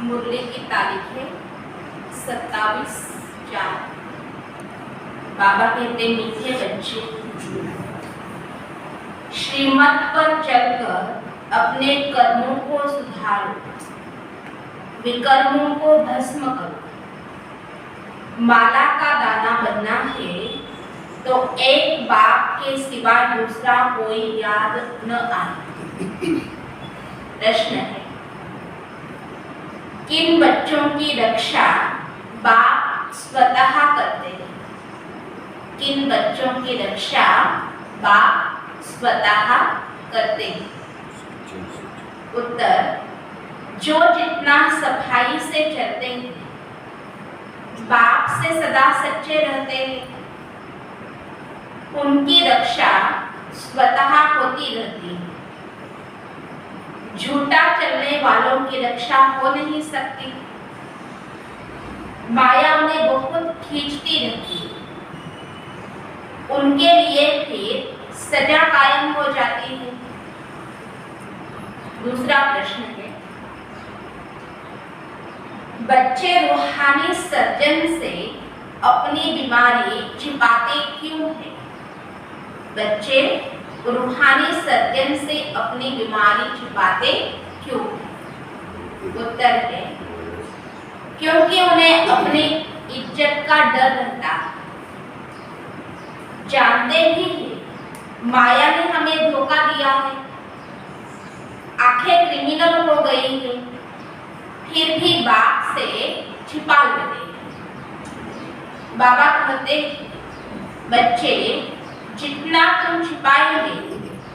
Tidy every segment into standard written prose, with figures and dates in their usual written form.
मुरली की तारीख है 27/4। बाबा कहते मीठे बच्चे, श्रीमत पर चलकर अपने कर्मों को सुधारो, विकर्मों को भस्म करो। माला का दाना बनना है तो एक बाप के सिवा दूसरा कोई याद न आए। प्रश्न है, किन बच्चों की रक्षा बाप स्वतः करते हैं? किन बच्चों की रक्षा बाप स्वतः करते हैं? उत्तर, जो जितना सफाई से चलते हैं, बाप से सदा सच्चे रहते हैं, उनकी रक्षा स्वतः होती रहती है। झूठा चलने वालों की रक्षा हो नहीं सकती। माया उन्हें बहुत खींचती रहती है, उनके लिए फिर सजा कायम हो जाती है। दूसरा प्रश्न है, बच्चे रूहानी सर्जन से अपनी बीमारी छिपाते क्यों हैं? बच्चे रूहानी सर्जन से अपनी बीमारी छिपाते क्यों? उत्तर है, क्योंकि उन्हें अपनी इज्जत का डर रहता है। जानते ही हैं माया ने हमें धोखा दिया है, आंखें क्रिमिनल हो गई है, फिर भी बाप से छिपा लेते हैं। बाबा कहते बच्चे, जितना तुम छिपाएंगे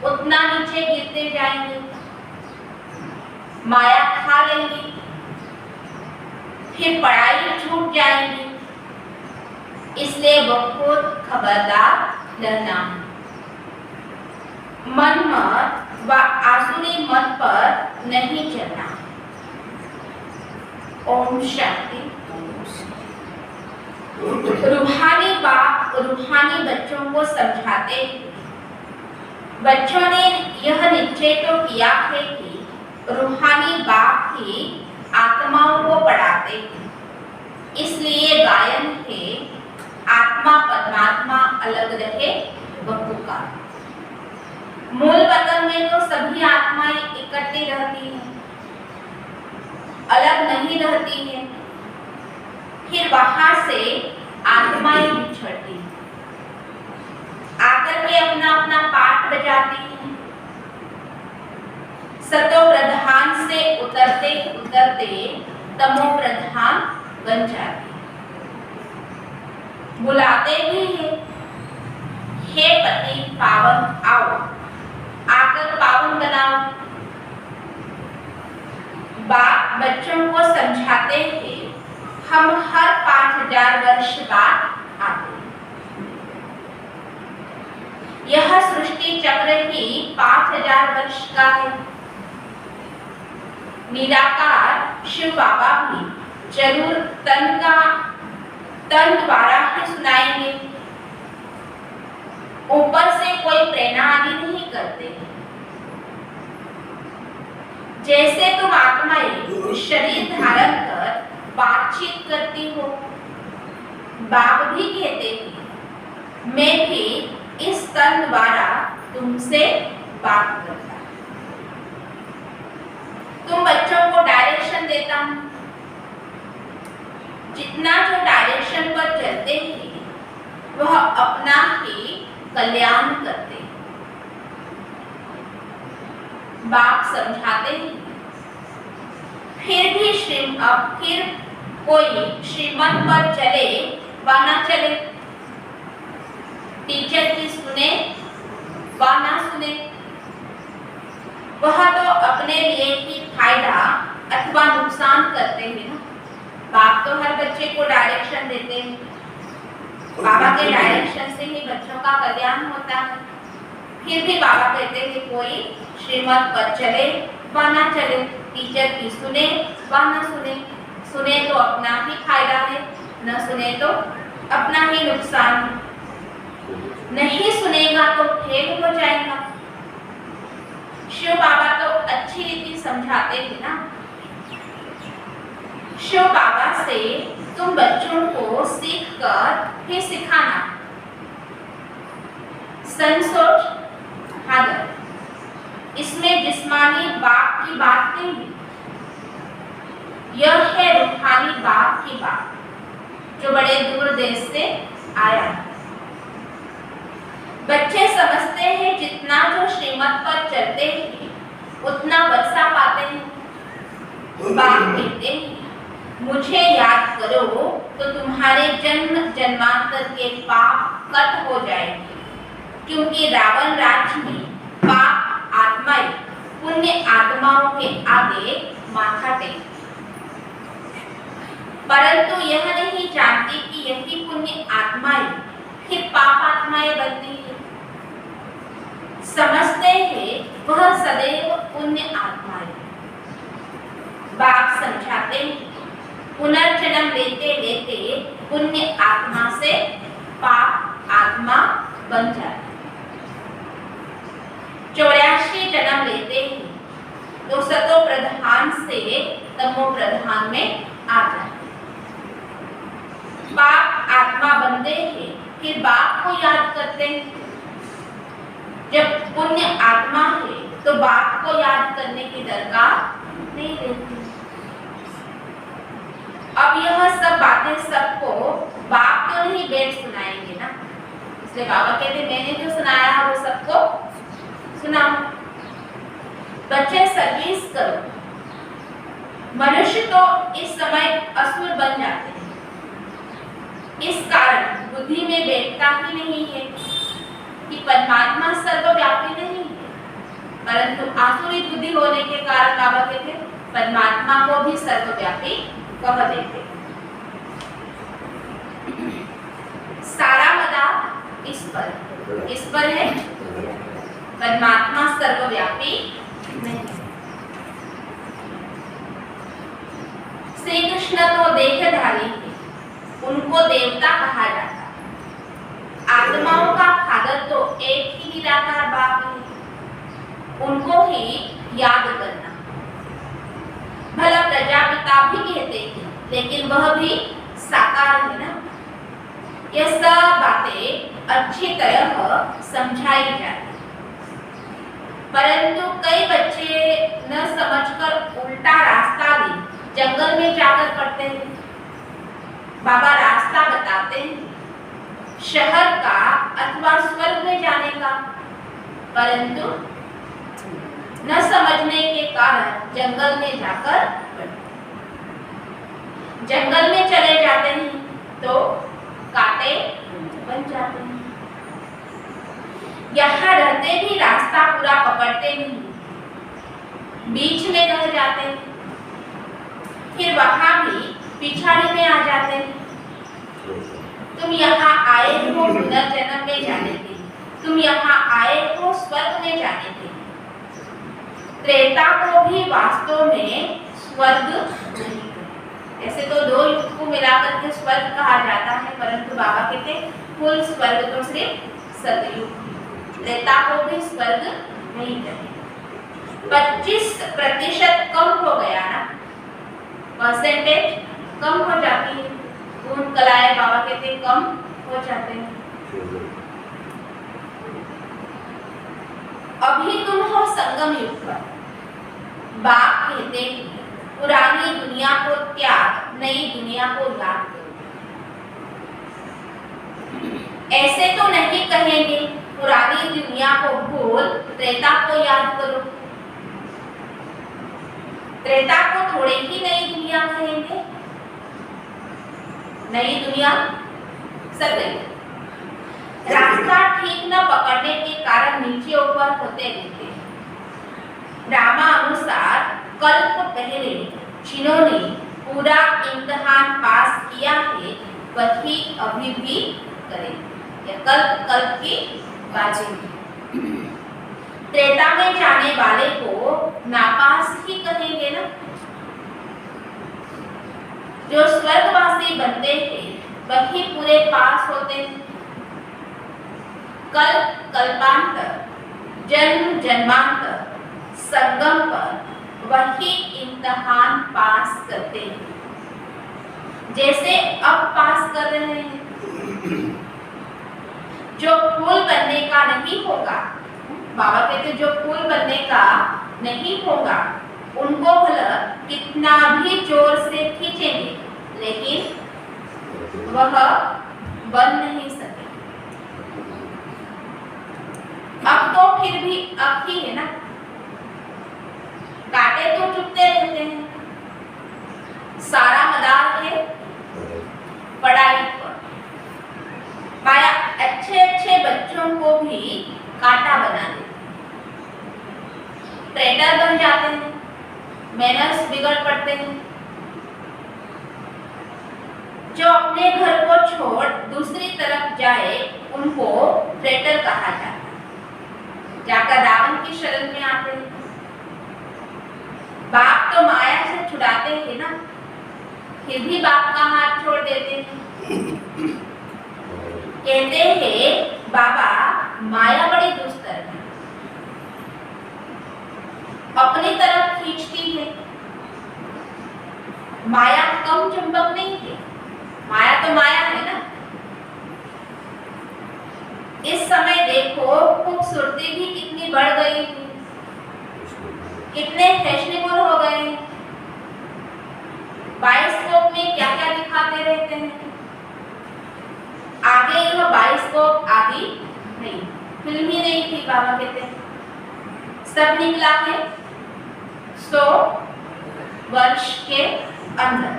उतना नीचे गिरते जाएंगे, माया खा लेंगी, फिर पढ़ाई छूट जाएगी। इसलिए बहुत खबरदार रहना। मनमत व आसुरी मत पर नहीं चलना। ओम शांति। रूहानी बाप रूहानी बच्चों को समझाते, बच्चों ने यह निश्चय तो किया है कि रूहानी बाप ही आत्माओं को पढ़ाते, इसलिए गायन है आत्मा परमात्मा अलग रहे बहु का। मूल वतन में तो सभी आत्माएं इकट्ठी रहती हैं, अलग नहीं रहती हैं। फिर वहां से आत्माएं बिछड़ती, आकर के अपना अपना पाठ बजाती हैं। सतो प्रधान से उतरते उतरते तमो प्रधान बन जाती, बुलाते भी हैं, हे पति पावन आओ, आकर पावन बनाओ। बाप बच्चों को समझाते हैं, हम हर 5000 वर्ष बाद आते हैं। यह सृष्टि चक्र ही 5000 वर्ष का है। निराकार शिव बाबा भी जरूर तन द्वारा ही सुनाएंगे, ऊपर से कोई प्रेरणा आदि नहीं करते। जैसे तुम आत्माएं शरीर धारण कर बातचीत करती हो, बाप भी कहते हैं मैं भी इस तन द्वारा तुमसे बात करता हूं। तुम बच्चों को डायरेक्शन देता हूं, जितना जो डायरेक्शन पर चलते हैं वह अपना ही कल्याण करते हैं। बाप समझाते हैं, फिर कोई श्रीमत पर चले व न चले, टीचर की सुने व न सुने, वह तो अपने लिए ही फायदा अथवा नुकसान करते हैं ना। बाप तो हर बच्चे को डायरेक्शन देते हैं, बाबा के डायरेक्शन से ही बच्चों का कल्याण होता है। फिर भी बाबा कहते हैं कोई श्रीमत पर चले व न चले, टीचर की सुने व न सुने, सुने तो अपना ही फायदा है, न सुने तो अपना ही नुकसान है। नहीं सुनेगा तो फेल हो जाएगा। शिव बाबा तो अच्छी रीति समझाते हैं ना। शिव बाबा से तुम बच्चों को सीख कर फिर सिखाना। संसोच हादर, इसमें जिस्मानी बाप की बात नहीं है, यह है रूहानी बाप की बात, जो बड़े दूर देश से आया है। बच्चे समझते हैं जितना जो श्रीमत पर चलते हैं उतना वर्षा पाते हैं। बाप कहते हैं मुझे याद करो तो तुम्हारे जन्म जन्मांतर के पाप कट हो जाएंगे, क्योंकि रावण राज्य में पाप आत्माएं पुण्य आत्माओं के आगे माथा टेक, परंतु यह नहीं जानती कि यही पुण्य आत्माएं फिर पाप आत्माएं बनती है। समझते हैं वह सदैव पुण्य आत्मा है। बाप समझाते हैं पुनर्जन्म लेते लेते पुण्य आत्मा से पाप आत्मा बन जाती, 84 जन्म लेते हैं तो सतो प्रधान से तमो प्रधान में आ जाते। बाप आत्मा बनते हैं, फिर बाप को याद करते हैं। जब पुण्य आत्मा है तो बाप को याद करने की दरकार नहीं रहती। अब यह सब बातें सबको बाप तो नहीं बैठ सुनाएंगे ना, इसलिए बाबा कहते मैंने जो सुनाया वो सबको सुनाओ। बच्चे सर्विस करो। मनुष्य तो इस समय असुर बन जाते हैं, इस कारण बुद्धि में बैठता ही नहीं है कि परमात्मा सर्वव्यापी नहीं है, परंतु आसुरी बुद्धि होने के कारण बाबा कहते परमात्मा को भी सर्वव्यापी कह देते। सारा मदार इस पर है, परमात्मा सर्वव्यापी नहीं। श्री कृष्ण तो देहधारी है, उनको देवता कहा जाता। आत्माओं का फादर तो एक ही निराकार बाप है, उनको ही याद करना। भला प्रजापिता भी कहते हैं, लेकिन वह भी साकार है ना। यह सब बातें अच्छी तरह समझाई जाती, परंतु कई बच्चे न समझकर उल्टा रास्ता भी जंगल में जाकर पढ़ते हैं। बाबा रास्ता बताते हैं, शहर का अथवा स्वर्ग में जाने का, परंतु न समझने के कारण जंगल में जाकर जंगल में चले जाते हैं तो कांटे बन जाते हैं। यहाँ रहते भी रास्ता पूरा पकड़ते नहीं, बीच में रह जाते हैं, फिर वहां भी पिछाड़ी में आ जाते हैं। तुम यहाँ आए हो पुनर्जन्म में जाने के लिए, तुम यहाँ आए हो स्वर्ग में जाने के लिए। त्रेता को भी वास्तव में स्वर्ग नहीं, ऐसे तो दो युग को मिलाकर के स्वर्ग कहा जाता है, परंतु बाबा कहते कुल स्वर्ग तो सिर्फ सतयुग, त्रेता को भी स्वर्ग नहीं कहते। 25% कम हो गया ना, परसेंटेज कम हो जाती है, गुण कलाएं बाबा कहते कम हो जाते हैं। अभी तुम हो संगम युग पर, बाप कहते हैं पुरानी दुनिया को त्याग, नई दुनिया को याद करो। ऐसे तो नहीं कहेंगे पुरानी दुनिया को भूल, त्रेता को याद करो। त्रेता को थोड़े ही नई दुनिया कहेंगे, नई दुनिया सब गई। रास्ता ठीक न पकड़ने के कारण नीचे ऊपर होते रहते। ड्रामा अनुसार कल्प पहले जिन्होंने पूरा इम्तिहान पास किया है वही अभी भी करेंगे, या कल्प की बाजी। त्रेता में जाने वाले को नापास ही कहेंगे ना। जो स्वर्गवासी बनते हैं वही पूरे पास होते हैं। कल्प कल्पांतर, जन्म जन्मांतर, संगम पर वही इम्तिहान पास करते हैं, जैसे अब पास कर रहे हैं। जो फूल बनने का नहीं होगा, बाबा कहते जो फूल बनने का नहीं होगा उनको भला कितना भी जोर से खींचेंगे लेकिन वह बन नहीं सके। अब तो फिर भी अब ही है ना, कांटे तो चुभते रहते हैं। सारा मदार है पढ़ाई पर। माया अच्छे अच्छे बच्चों को भी कांटा बना देती, ट्रेटर बन जाते हैं, मैनर्स बिगड़ पड़ते हैं। जो अपने घर को छोड़ दूसरी तरफ जाए उनको ट्रेटर कहा जाता है, जाकर रावण की शरण में आते हैं। बाप तो माया से छुड़ाते हैं ना, फिर भी बाप का हाथ छोड़ देते हैं। कहते हैं बाबा माया बड़ी दुस्तर है, अपनी तरफ खींचती है। माया कम चुंबक नहीं है, माया तो माया है ना। इस समय देखो खूबसूरती भी कितनी बढ़ गई है, कितने फैशनेबल हो गए हैं। बायोस्कोप में क्या क्या दिखाते रहते हैं। आगे यह बायोस्कोप आदि नहीं, फिल्म ही नहीं थी, बाबा कहते हैं सब निकला है 100 वर्ष के अंदर।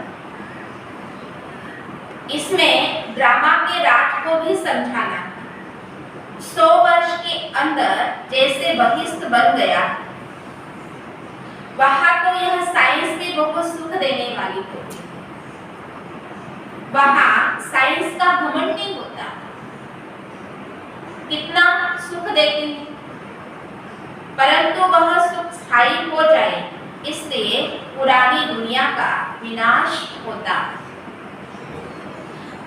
इसमें ड्रामा के राज को भी समझाना। 100 वर्ष के अंदर जैसे बहिष्ठ बन गया, वहां तो यह साइंस भी बहुत सुख देने वाली होती। वहां साइंस का घमंड नहीं होता, कितना सुख देती है, परंतु वह सुख स्थायी हो जाए इसलिए पुरानी दुनिया का विनाश होता।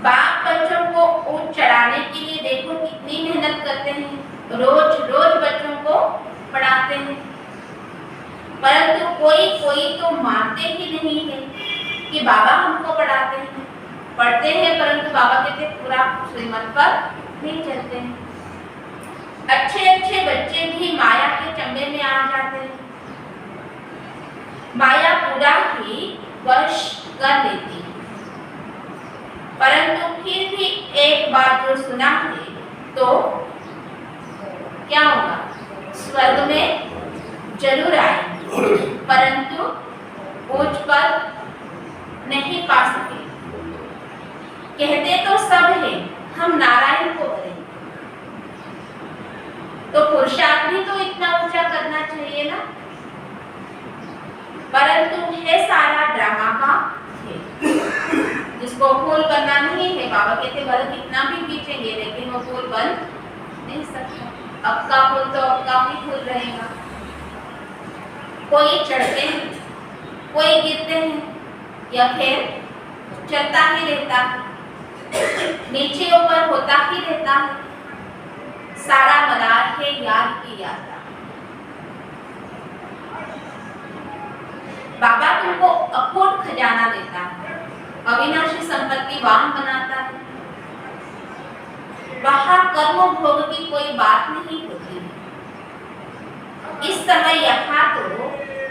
बाप बच्चों को ऊंच चढ़ाने के लिए देखो कितनी मेहनत करते हैं, रोज रोज बच्चों को पढ़ाते हैं, परंतु कोई तो मानते ही नहीं है कि बाबा हमको पढ़ाते हैं। पढ़ते हैं परंतु बाबा कहते पूरा श्रीमत पर नहीं चलते हैं। अच्छे अच्छे बच्चे भी माया के चंबे में आ जाते हैं। माया पूरा ही वश कर लेती है, परंतु फिर भी एक बाद जो सुना है तो क्या होगा, स्वर्ग में जरूर आएंगे, परंतु उच्च पद नहीं पा सके। कहते तो सब है हम नारायण को करें, तो पुरुषार्थ भी तो इतना ऊंचा करना चाहिए ना, परंतु है सारा ड्रामा का है। जिसको फूल बनना नहीं है, बाबा कहते भले कितना भी खींचेंगे लेकिन वो फूल बन नहीं सकता। अब का फूल तो अब का ही फूल रहेगा। कोई चढ़ते हैं, कोई गिरते हैं या फिर चलता ही रहता है, नीचे ऊपर होता ही रहता है। सारा मदार है याद की यात्रा। बाबा तुमको अखोट खजाना देता है, अविनाशी संपत्ति वाहन बनाता है। वहां कर्म भोग की कोई बात नहीं होती। इस समय यहाँ तो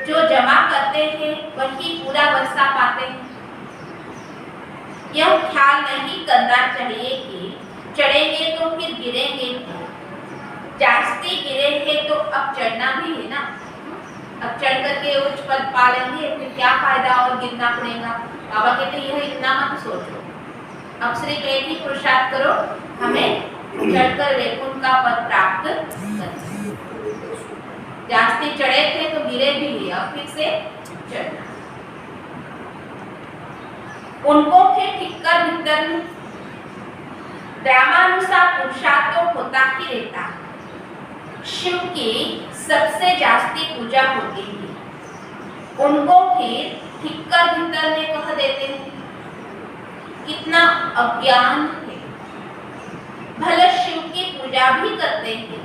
जो जमा करते हैं वही पूरा वर्षा पाते हैं। यह ख्याल नहीं करना चाहिए कि चढ़ेंगे तो फिर गिरेंगे। जास्ती गिरे हैं तो अब चढ़ना भी है ना। अब चढ़ करके उच्च पद पा लेंगे फिर क्या फायदा और गिरना पड़ेगा। बाबा कहते यह इतना मत सोचो। अब सिर्फ एक ही पुरुषार्थ करो, हमें चढ़कर वैकुंठ का पद प्राप्त करना। जास्ती चढ़े थे तो गिरे भी है, अब फिर से चढ़ना। उनको फिर ठीक कर भीतर में ड्रामानुसार पुरुषार्थ तो होता ही रहता है। शिव की सबसे जास्ती पूजा होती है, उनको फिर ठीक कर भीतर में कह देते हैं। कितना अज्ञान है। भले शिव की पूजा भी करते हैं,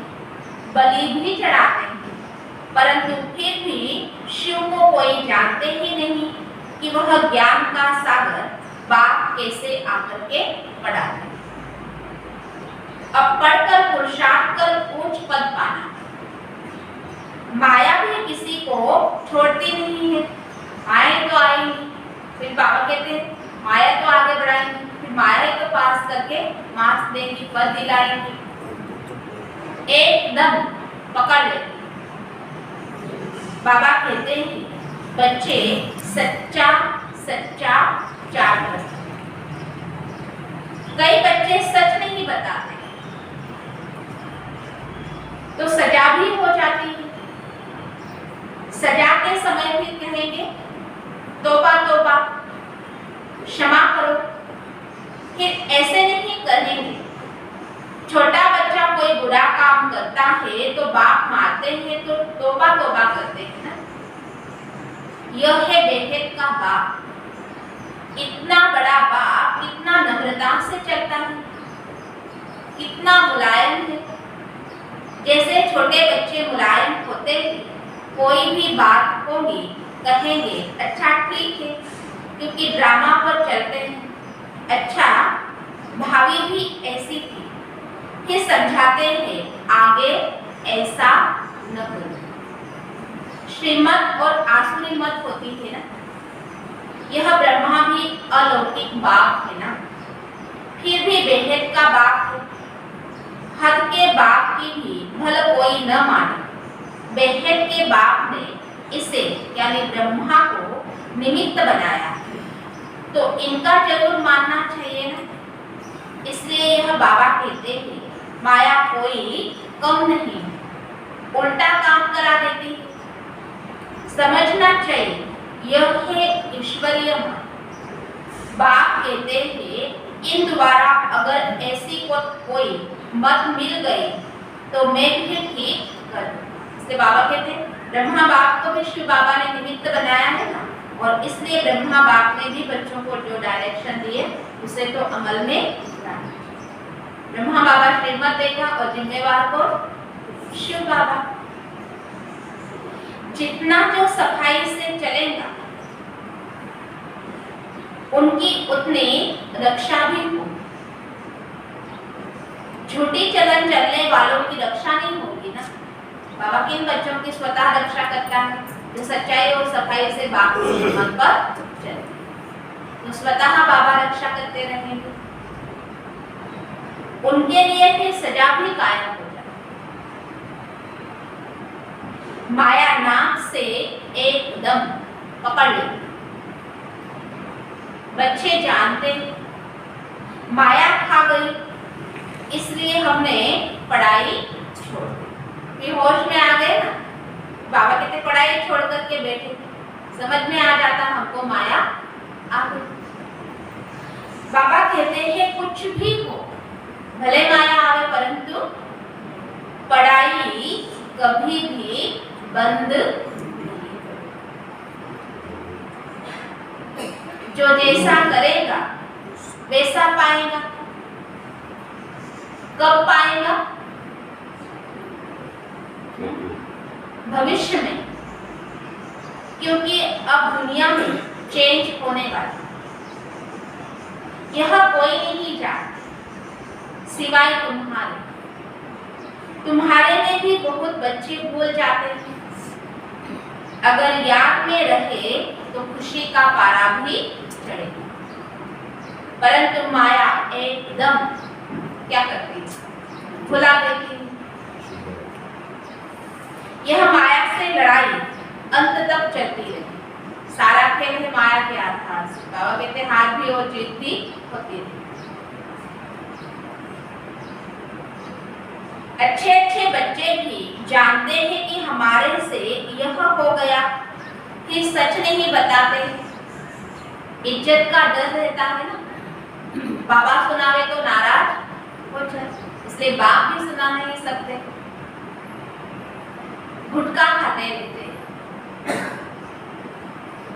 बलि भी चढ़ाते हैं, परंतु फिर भी शिव को कोई जानते ही नहीं कि वह ज्ञान का सागर बाप कैसे आकर के पड़ा है। अब पढ़कर पुरुषार्थ कर उच्च पद पाना। माया भी किसी को छोड़ती नहीं है। आए तो आएंगी, फिर बाबा कहते हैं माया तो आगे बढ़ाएंगी, फिर माया तो पास करके मार्क्स देंगी, पद दिलाएंगी, एकदम पकड़ लेंगी। बाबा कहते हैं बच्चे सच्चा सच्चा चाट करते। कई बच्चे सच नहीं बताते तो सजा भी हो जाती है। सजा के समय भी कहेंगे तौबा तौबा, क्षमा करो, फिर ऐसे नहीं करेंगे। छोटा बच्चा कोई बुरा काम करता है तो बाप मारते हैं तो तौबा तौबा करते हैं ना। यह है बेहद का बाप। इतना बड़ा बाप कितना नम्रता से चलता है, कितना मुलायम है। जैसे छोटे बच्चे मुलायम होते हैं, कोई भी बात होगी कहेंगे अच्छा ठीक है, क्योंकि ड्रामा पर चलते हैं। अच्छा भाभी भी ऐसी थी, फिर समझाते हैं आगे ऐसा न करो। श्रीमत और आसुरी मत होती है ना। यह ब्रह्मा भी अलौकिक बाप है ना, फिर भी बेहद का बाप है। हद के बाप की भी भले कोई न माने, बेहद के बाप ने इसे यानी ब्रह्मा को निमित्त बनाया, तो इनका जरूर मानना चाहिए ना। इसलिए यह बाबा कहते हैं माया कोई कम नहीं, उल्टा काम करा देती है। समझना चाहिए यह है ईश्वरीय मत। बाप कहते हैं इन द्वारा अगर ऐसी कोई मत मिल गई तो मैं भी ठीक कर। इसलिए बाबा कहते हैं ब्रह्मा बाप को भी शिव बाबा ने निमित्त बनाया है ना, और इसलिए ब्रह्मा बाप ने भी बच्चों को जो डायरेक्शन दिए उसे तो अमल में लाना। ब्रह्मा बाबा श्रीमत देगा और जिम्मेवार को शिव बाबा। जितना जो सफाई से चलेगा उनकी उतनी रक्षा भी हो। झूठी चलन चलने वालों की रक्षा नहीं होगी ना। बाबा किन बच्चों की स्वतः रक्षा करता है? जो सच्चाई और सफाई से बाप के मन पर चले, तो स्वतः बाबा रक्षा करते रहेंगे। उनके लिए फिर सजा भी कायम हो जाए। माया नाक से एकदम पकड़ ले। बच्चे जानते माया खा गई, इसलिए हमने पढ़ाई छोड़ दी। होश में आ गए ना, बाबा कहते पढ़ाई छोड़ करके बैठे, समझ में आ जाता हमको माया आ गई। बाबा कहते हैं कुछ भी हो, भले माया आवे, परंतु पढ़ाई कभी भी बंद नहीं। जो जैसा करेगा वैसा पाएगा। कब पाएगा? भविष्य में, क्योंकि अब दुनिया में चेंज होने वाला। यह कोई नहीं जानता सिवाय तुम्हारे। तुम्हारे में भी बहुत बच्चे भूल जाते हैं। अगर याद में रहे तो खुशी का पारा भी चढ़ेगा, परंतु माया एकदम क्या करती है? भुला देती है। यह माया से लड़ाई अंत तक चलती रही। सारा खेल है माया के आधार से। बाबा कहते हार भी और जीत भी होती रही। अच्छे अच्छे बच्चे भी जानते हैं कि हमारे से यह हो गया, फिर सच नहीं बताते। इज्जत का डर रहता है ना, बाबा सुनावे तो नाराज हो जाए, इसलिए बाप भी सुना नहीं सकते, गुटखा खाते रहते।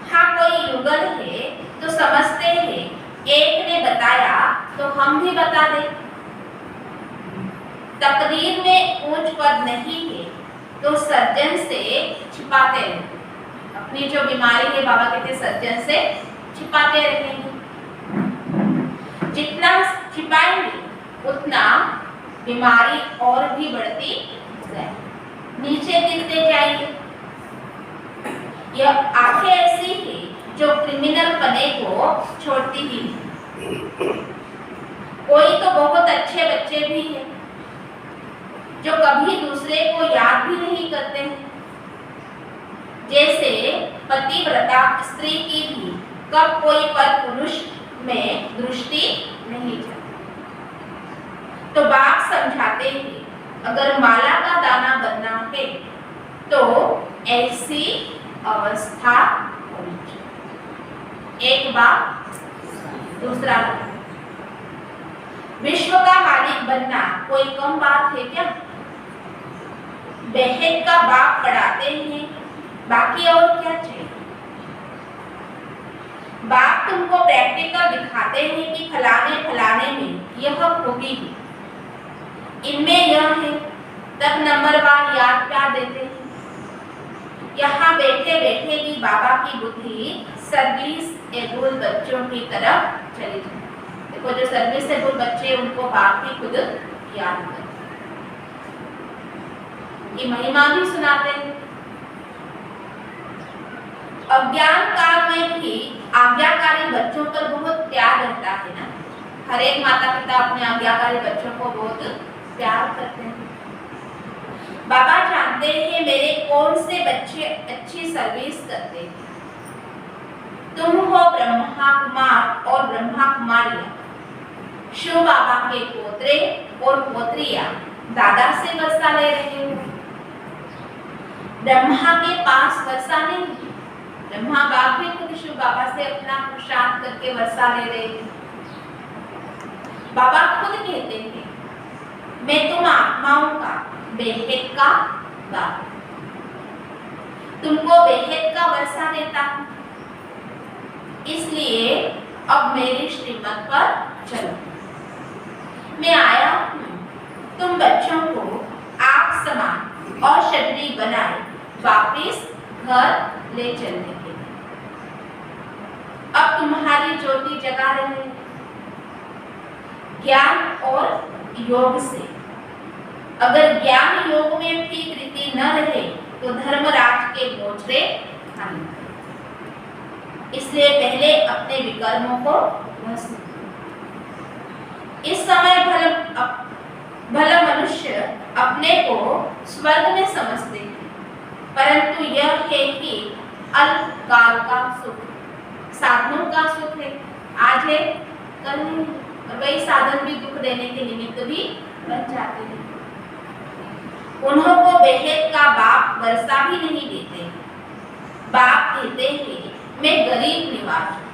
हाँ, कोई युगल है तो समझते हैं, एक ने बताया तो हम भी बता दें। तकदीर में ऊंच पद नहीं है तो सर्जन से छिपाते रहें। अपनी जो बीमारी है बाबा कहते सर्जन से छिपाते रहेंगे। जितना छिपाएंगे उतना बीमारी और भी बढ़ती जाए, नीचे गिरते जाएंगे। यह आंखें ऐसी है जो क्रिमिनल पने को छोड़ती ही नहीं। कोई तो बहुत अच्छे बच्चे भी हैं जो कभी दूसरे को याद भी नहीं करते हैं। जैसे पतिव्रता स्त्री की भी कब कोई पर पुरुष में दृष्टि नहीं जाती। तो बाप समझाते हैं, अगर माला का दाना बनना है तो ऐसी अवस्था होनी चाहिए। एक बाप दूसरा बाप। विश्व का मालिक बनना कोई कम बात है क्या? बहन का बाप पढ़ाते हैं, बाकी और क्या चाहिए? बाप तुमको प्रैक्टिकल दिखाते हैं कि फलाने फलाने में यह खूबी है, इनमें यह है, तब नंबरवार याद क्या देते हैं। यहाँ बैठे बैठे भी बाबा की बुद्धि सर्विस एबल बच्चों की तरफ चली जाए। देखो, जो सर्विस एबल बच्चे उनको बाप भी खुद याद करते, की महिमा भी सुनाते हैं। अज्ञान काल में भी आज्ञाकारी बच्चों पर बहुत प्यार रहता है ना। हर एक माता पिता अपने आज्ञाकारी बच्चों को बहुत प्यार करते हैं। बाबा जानते हैं मेरे कौन से बच्चे अच्छी सर्विस करते हैं। तुम हो ब्रह्मा कुमार और ब्रह्मा कुमारियां, शिव बाबा के पोतरे और पोत्रियां दादा से वर्षा ले रहे हो। ब्रह्मा के पास वर्षा नहीं, ब्रह्मा बाप भी खुद शिव बाबा से अपना पुरुषार्थ करके वर्षा ले रहे हैं। बाबा खुद कहते हैं, मैं तुम आत्माओं का बेहद का बाप, तुमको बेहद का वर्षा देता हूं। इसलिए अब मेरी श्रीमत पर चलो। मैं आया हूं तुम बच्चों को आग समान और शरीरी बनाए वापिस घर ले चलने के लिए। अब तुम्हारी ज्योति जगा रहे हैं ज्ञान और योग से। अगर ज्ञान योग में ठीक रीति न रहे तो धर्मराज के बोझरे खाने। इसलिए पहले अपने विकर्मों को भस्म। इस समय भला मनुष्य अपने को स्वर्ग में समझते हैं, परंतु यह है कि अल्पकाल का सुख, साधनों का सुख है, आज है कल नहीं, और वही साधन भी दुख देने के निमित्त भी बन जाते हैं। उन्हों को बेहेद का बाप वर्षा भी नहीं देते। बाप कहते हैं मैं गरीब निवाज हूं।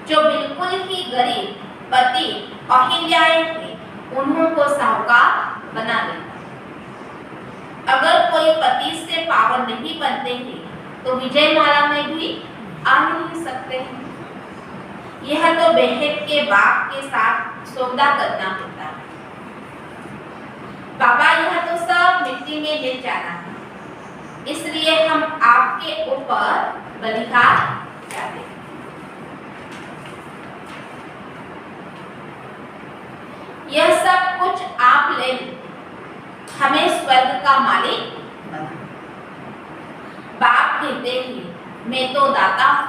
जो बिल्कुल ही गरीब पति अहिल्याएं थे, उन्हों को साहूकार बना देता। अगर कोई पति से पावन नहीं बनते हैं तो विजयमाला में भी आ नहीं सकते हैं। यह तो बेहेद के बाप के साथ सौदा करना होता है। बाबा यह तो सब मिट्टी में मिल जाना है, इसलिए हम आपके ऊपर बलिहार जाते हैं। यह सब कुछ आप ले हमें स्वर्ग का मालिक बना। बाप कहते हैं मैं तो दाता हूं।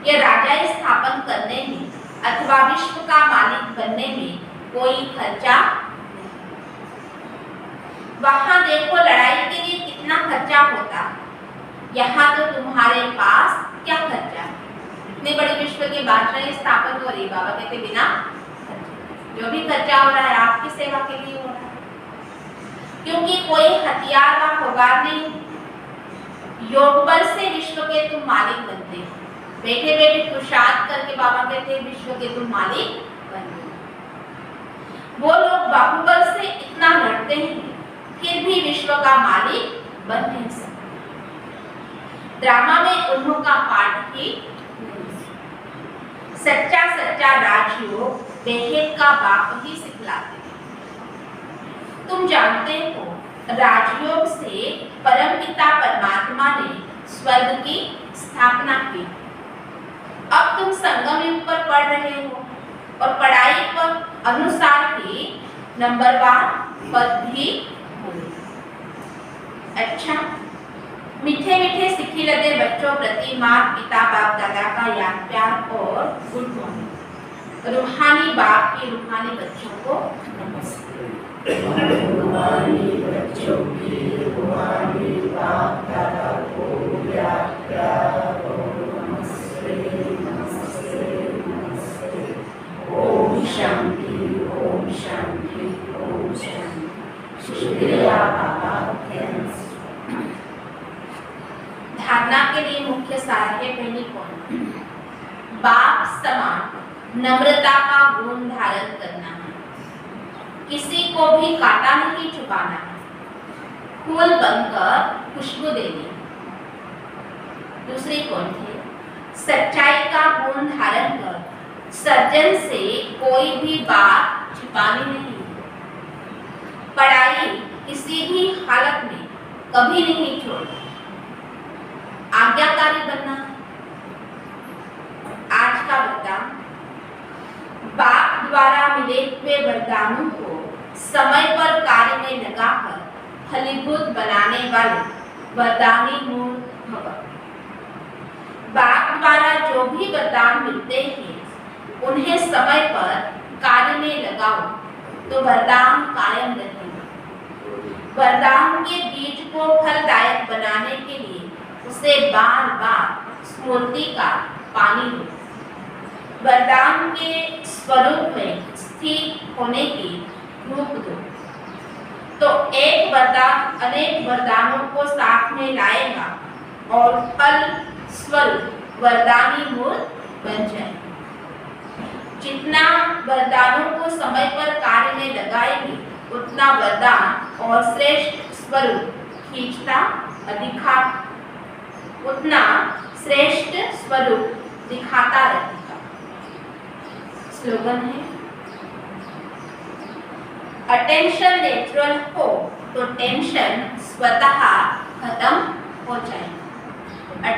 यह राजा स्थापन करने में अथवा विश्व का मालिक बनने में कोई खर्चा नहीं। वहां देखो लड़ाई के लिए कितना खर्चा होता, यहाँ तो तुम्हारे पास क्या खर्चा है। इतने बड़े विश्व के बादशाह स्थापन हो रही, बाबा कहते बिना जो भी खर्चा हो रहा है आपकी सेवा के लिए हो रहा है, क्योंकि कोई हथियार व होगार नहीं, योग बल से विश्व के तुम मालिक बनते हो। बैठे बैठे पुरुषार्थ करके बाबा कहते हैं विश्व के तुम मालिक बनते हो। वो लोग बाहुबल से इतना लड़ते हैं फिर भी विश्व का मालिक बन नहीं सकते। ड्रामा में उन्हों का पाठ ही सच्चा सच्चा राजयोग बेहेद का बाप ही सिखलाते हैं। तुम जानते हो राजयोग से परमपिता परमात्मा ने स्वर्ग की स्थापना की। अब तुम संगम युग पर पढ़ रहे हो और पढ़ाई पर अनुसार ही नंबरवार पद भी होंगे। अच्छा, मीठे मीठे सिखी लगे बच्चों प्रति माता पिता बाप दादा का याद प्यार और गुड मॉर्निंग। रूहानी बाप की रूहानी बच्चों को नमस्ते। रूहानी बच्चों की रूहानी बाप दादा को याद प्यार और नमस्ते नमस्ते नमस्ते। ओम शांति ओम शांति ओम शांति। शुक्रिया बाबा। धारणा के लिए मुख्य सार है पहली पॉइंट, बाप समान नम्रता का गुण धारण करना है, किसी को भी काटा नहीं छुपाना है, फूल बनकर खुशबू देनी। दूसरी पॉइंट है सच्चाई का गुण धारण कर सज्जन से कोई भी बात छिपानी नहीं। पढ़ाई किसी भी हालत में कभी नहीं छोड़ना, आज्ञाकारी बनना। आज का वरदान, बाप द्वारा मिले हुए वरदानों को समय पर कार्य में लगाकर फलीभूत बनाने वाले वरदानी मूल भव। बाप द्वारा जो भी वरदान मिलते हैं उन्हें समय पर कार्य में लगाओ तो वरदान कायम रहेगा। वरदान के बीज को फलदायक बनाने के लिए उसे बार बार स्मृति का पानी दो। वरदान के स्वरूप में स्थित होने की रूप दो, तो एक वरदान अनेक वरदानों को साथ में लाएगा और फल स्वरूप वरदानी मूर्त बन जाएगा। जितना वरदानों को समय पर कार्य में लगाएंगे उतना वरदान और श्रेष्ठ स्वरूप खींचता दिखा उतना श्रेष्ठ स्वरूप दिखाता रहेगा। स्लोगन है अटेंशन नेचुरल हो तो टेंशन स्वतः खत्म हो जाएगा।